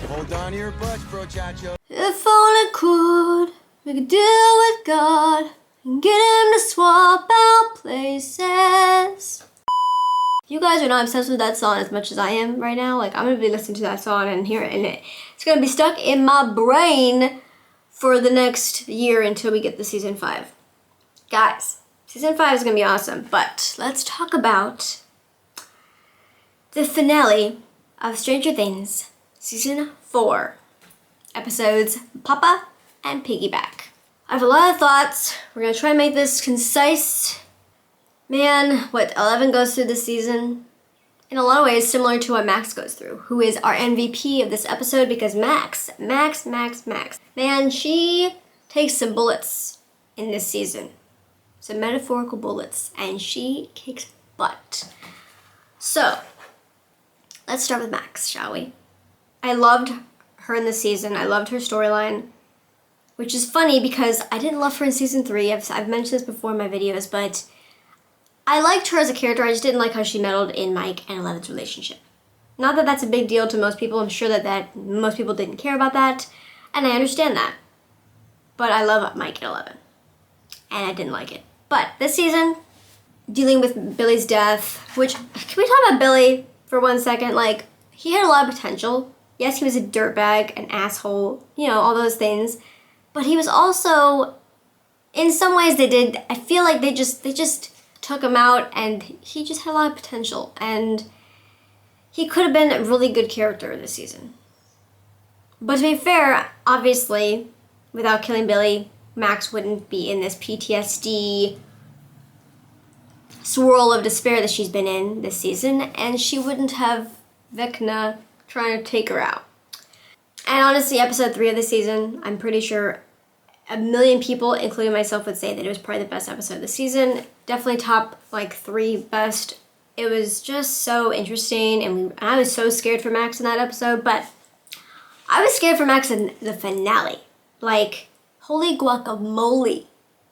Hold on to your butts, brochacho. If only could make a deal with God and get him to swap out places. If you guys are not obsessed with that song as much as I am right now, like I'm gonna be listening to that song and hear it, and it's gonna be stuck in my brain for the next year until we get to season 5. Guys, season 5 is gonna be awesome, but let's talk about the finale of Stranger Things season 4, episodes Papa and Piggyback. I have a lot of thoughts. We're gonna try and make this concise. Man, what 11 goes through this season, in a lot of ways similar to what Max goes through, who is our MVP of this episode, because Max, man, she takes some bullets in this season. Some metaphorical bullets, and she kicks butt. So, let's start with Max, shall we? I loved her in this season. I loved her storyline, which is funny because I didn't love her in season 3. I've mentioned this before in my videos, but I liked her as a character. I just didn't like how she meddled in Mike and Eleven's relationship. Not that that's a big deal to most people. I'm sure that most people didn't care about that, and I understand that. But I love Mike and 11, and I didn't like it. But this season, dealing with Billy's death, which, can we talk about Billy for 1 second? Like, he had a lot of potential. Yes, he was a dirtbag, an asshole, all those things. But he was also, in some ways I feel like they just took him out, and he just had a lot of potential. And he could have been a really good character this season. But to be fair, obviously, without killing Billy, Max wouldn't be in this PTSD swirl of despair that she's been in this season, and she wouldn't have Vecna trying to take her out. And honestly, episode 3 of the season, I'm pretty sure 1 million people, including myself, would say that it was probably the best episode of the season. Definitely top 3 best. It was just so interesting, and I was so scared for Max in that episode, but I was scared for Max in the finale. Holy guacamole.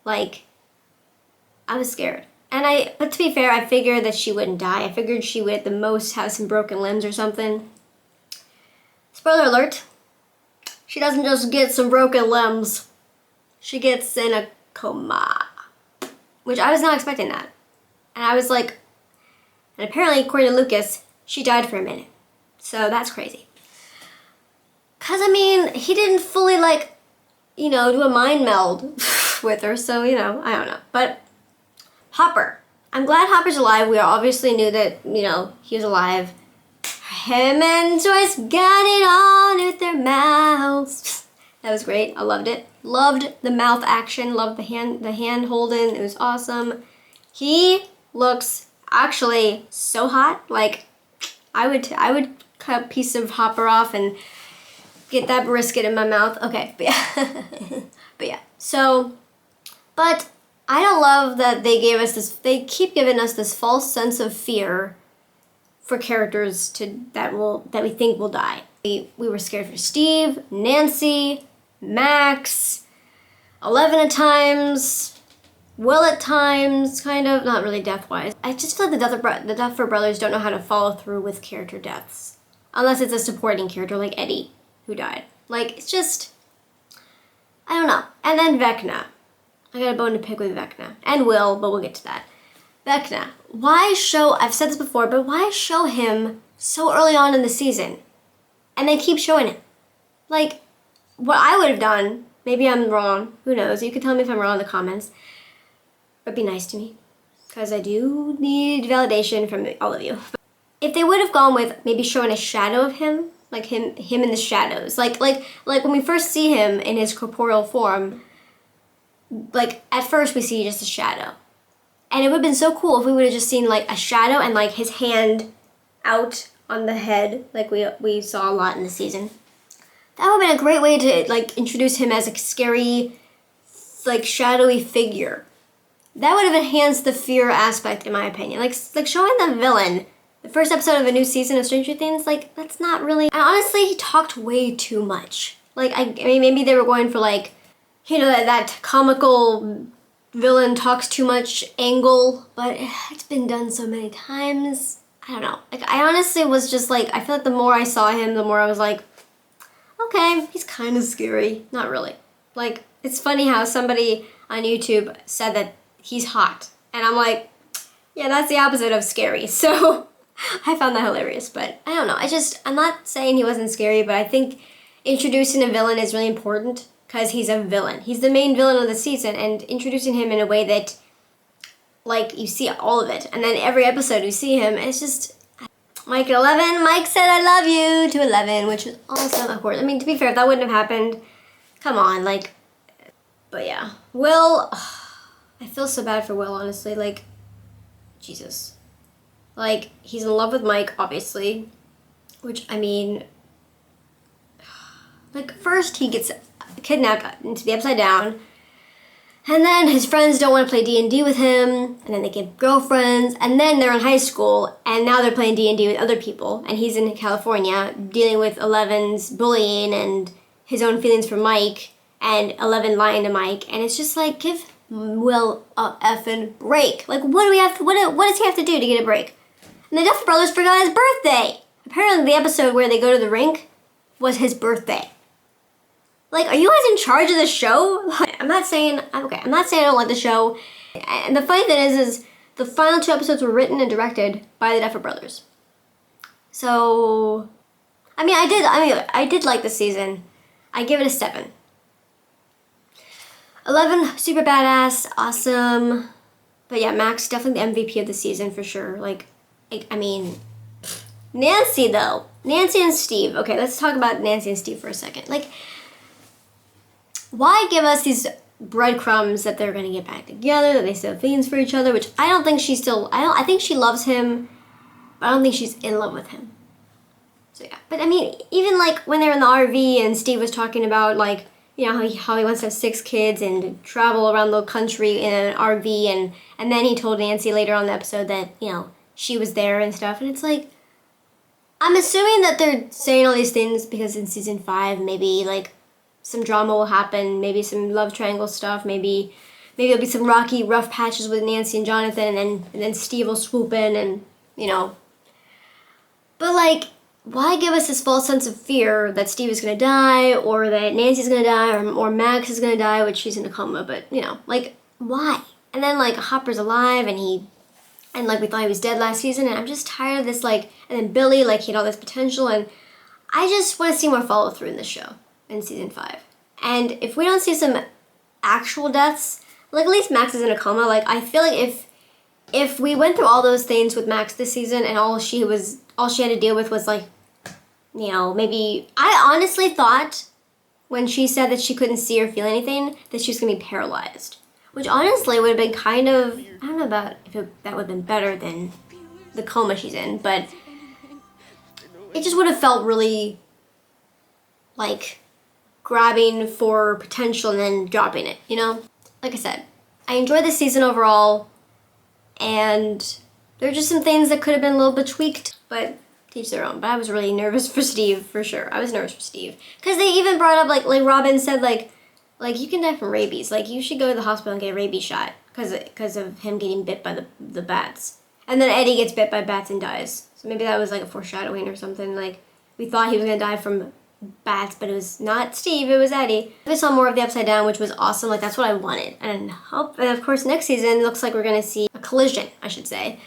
I was scared. But to be fair, I figured that she wouldn't die. I figured she would at the most have some broken limbs or something. Spoiler alert, she doesn't just get some broken limbs. She gets in a coma. Which I was not expecting that. And I was like, and apparently, according to Lucas, she died for a minute. So that's crazy. Cause he didn't fully do a mind meld with her, so I don't know. But Hopper. I'm glad Hopper's alive. We obviously knew that, he was alive. Him and Joyce got it on with their mouths. That was great. I loved it. Loved the mouth action. Loved the hand holding. It was awesome. He looks actually so hot. I would cut a piece of Hopper off and get that brisket in my mouth. Okay, but yeah. But I don't love that they keep giving us this false sense of fear for characters that we think will die. We were scared for Steve, Nancy, Max, 11 at times, Will at times, kind of, not really death-wise. I just feel like the Duffer Brothers don't know how to follow through with character deaths. Unless it's a supporting character like Eddie, who died. It's just, I don't know. And then Vecna. I got a bone to pick with Vecna. And Will, but we'll get to that. Vecna. I've said this before, but why show him so early on in the season? And then keep showing him. What I would have done, maybe I'm wrong, who knows, you can tell me if I'm wrong in the comments, but be nice to me, because I do need validation from all of you. If they would have gone with maybe showing a shadow of him, him in the shadows, like when we first see him in his corporeal form, at first we see just a shadow. And it would have been so cool if we would have just seen a shadow and his hand out on the head, we saw a lot in the season. That would have been a great way to introduce him as a scary, shadowy figure. That would have enhanced the fear aspect, in my opinion. Showing the villain, the first episode of a new season of Stranger Things, that's not really. And honestly, he talked way too much. Maybe they were going for that comical villain talks too much angle, but it's been done so many times. I don't know. I honestly was just I feel like the more I saw him, the more I was okay, he's kind of scary. Not really. Like, it's funny how somebody on YouTube said that he's hot. And I'm like, yeah, that's the opposite of scary. So I found that hilarious. But I don't know. I'm not saying he wasn't scary, but I think introducing a villain is really important because he's a villain. He's the main villain of the season, and introducing him in a way that, like, you see all of it. And then every episode you see him, it's just... Mike at 11, Mike said I love you to 11, which was awesome, of course. I mean, to be fair, if that wouldn't have happened, come on, like, but yeah. Will, I feel so bad for Will, honestly, like, Jesus. Like, he's in love with Mike, obviously, which, I mean, like, first he gets kidnapped into the Upside Down, and then his friends don't want to play D&D with him, and then they get girlfriends, and then they're in high school, and now they're playing D&D with other people, and he's in California dealing with Eleven's bullying and his own feelings for Mike, and 11 lying to Mike, and it's just like, give Will a effing break. Like, what does he have to do to get a break? And the Duffer Brothers forgot his birthday. Apparently the episode where they go to the rink was his birthday. Like, are you guys in charge of the show? I'm not saying I don't like the show. And the funny thing is the final 2 episodes were written and directed by the Duffer Brothers. So, I did like this season. I give it a 7. 11, super badass, awesome. But yeah, Max, definitely the MVP of the season for sure. Like, I mean, Nancy though. Nancy and Steve. Okay, let's talk about Nancy and Steve for a second. Like, why give us these breadcrumbs that they're gonna get back together, that they still have feelings for each other, which I don't think I think she loves him, but I don't think she's in love with him. So yeah, but I mean, even like when they're in the RV and Steve was talking about like, you know, how he wants to have 6 kids and travel around the country in an RV, and then he told Nancy later on in the episode that, you know, she was there and stuff, and it's like, I'm assuming that they're saying all these things because in season 5, maybe like some drama will happen, maybe some love triangle stuff, maybe there'll be some rocky, rough patches with Nancy and Jonathan, and then Steve will swoop in and, you know. But like, why give us this false sense of fear that Steve is gonna die, or that Nancy's gonna die, or Max is gonna die, which she's in a coma, but, you know, like, why? And then, like, Hopper's alive, and like, we thought he was dead last season, and I'm just tired of this, like, and then Billy, like, he had all this potential, and I just want to see more follow-through in this show, in season 5. And if we don't see some actual deaths, like, at least Max is in a coma, like, I feel like if we went through all those things with Max this season, and all she had to deal with was, like, you know, maybe, I honestly thought when she said that she couldn't see or feel anything, that she was going to be paralyzed. Which honestly would have been kind of, I don't know about if that would have been better than the coma she's in, but it just would have felt really like grabbing for potential and then dropping it, you know? Like I said, I enjoyed this season overall, and there are just some things that could have been a little bit tweaked, but each their own. But I was really nervous for Steve, for sure. I was nervous for Steve. Because they even brought up, like Robin said, like, you can die from rabies. Like, you should go to the hospital and get a rabies shot because of him getting bit by the bats. And then Eddie gets bit by bats and dies. So maybe that was, like, a foreshadowing or something. Like, we thought he was going to die from bats, but it was not Steve, it was Eddie. We saw more of the Upside Down, which was awesome. Like, that's what I wanted. And of course, next season, it looks like we're going to see a collision, I should say,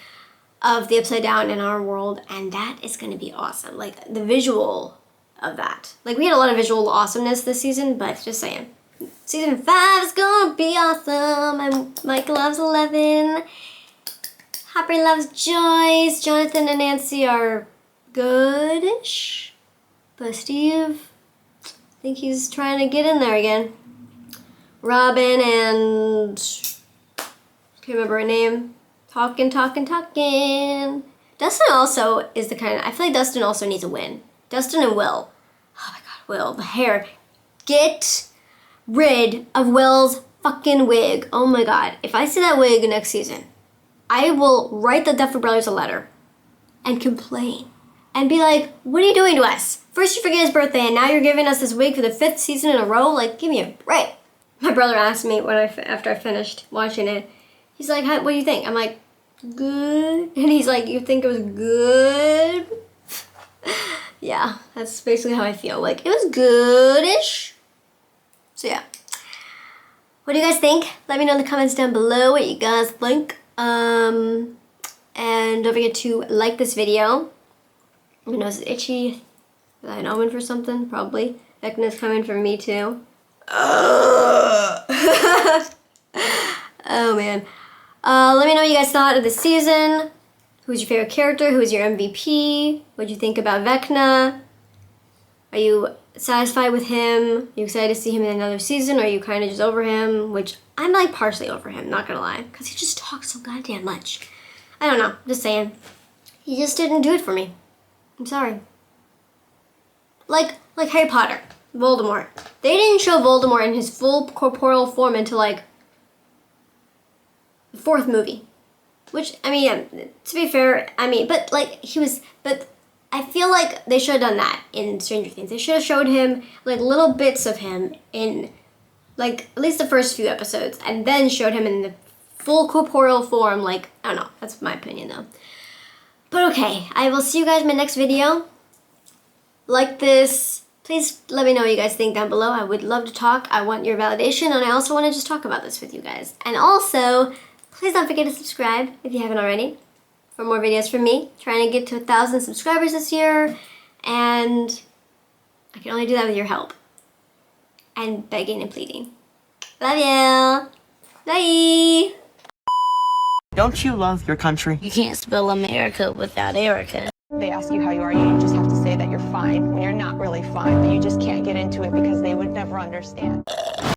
of the Upside Down in our world, and that is going to be awesome. Like, the visual of that. Like, we had a lot of visual awesomeness this season, but just saying. Season 5 is going to be awesome, and Mike loves 11. Hopper loves Joyce. Jonathan and Nancy are goodish. But Steve, I think he's trying to get in there again. Robin and... can't remember her name. Talking. Dustin also is the kind of... I feel like Dustin also needs a win. Dustin and Will. Oh my god, Will. The hair. Get rid of Will's fucking wig. Oh my god. If I see that wig next season, I will write the Duffer Brothers a letter and complain. And be like, what are you doing to us? First you forget his birthday, and now you're giving us this wig for the 5th season in a row? Like, give me a break. My brother asked me after I finished watching it, he's like, what do you think? I'm like, good. And he's like, you think it was good? Yeah, that's basically how I feel. Like, it was good-ish. So yeah. What do you guys think? Let me know in the comments down below what you guys think. And don't forget to like this video. My nose is itchy. Is that an omen for something? Probably. Vecna's coming for me too. Oh man. Let me know what you guys thought of the season. Who's your favorite character? Who's your MVP? What'd you think about Vecna? Are you satisfied with him? Are you excited to see him in another season? Or are you kind of just over him? Which I'm like partially over him, not gonna lie. Because he just talks so goddamn much. I don't know, just saying. He just didn't do it for me. I'm sorry. Like Harry Potter, Voldemort. They didn't show Voldemort in his full corporeal form until like the 4th movie. Which, I mean, yeah, to be fair, I mean, but I feel like they should have done that in Stranger Things. They should have showed him, like, little bits of him in, like, at least the first few episodes, and then showed him in the full corporeal form, like, I don't know, that's my opinion, though. But okay, I will see you guys in my next video. Like this. Please let me know what you guys think down below. I would love to talk. I want your validation, and I also want to just talk about this with you guys. And also, please don't forget to subscribe if you haven't already for more videos from me. Trying to get to 1,000 subscribers this year, and I can only do that with your help. And begging and pleading. Love you. Bye. Don't you love your country? You can't spell America without Erica. They ask you how you are, you just have to say that you're fine when you're not really fine, but you just can't get into it because they would never understand.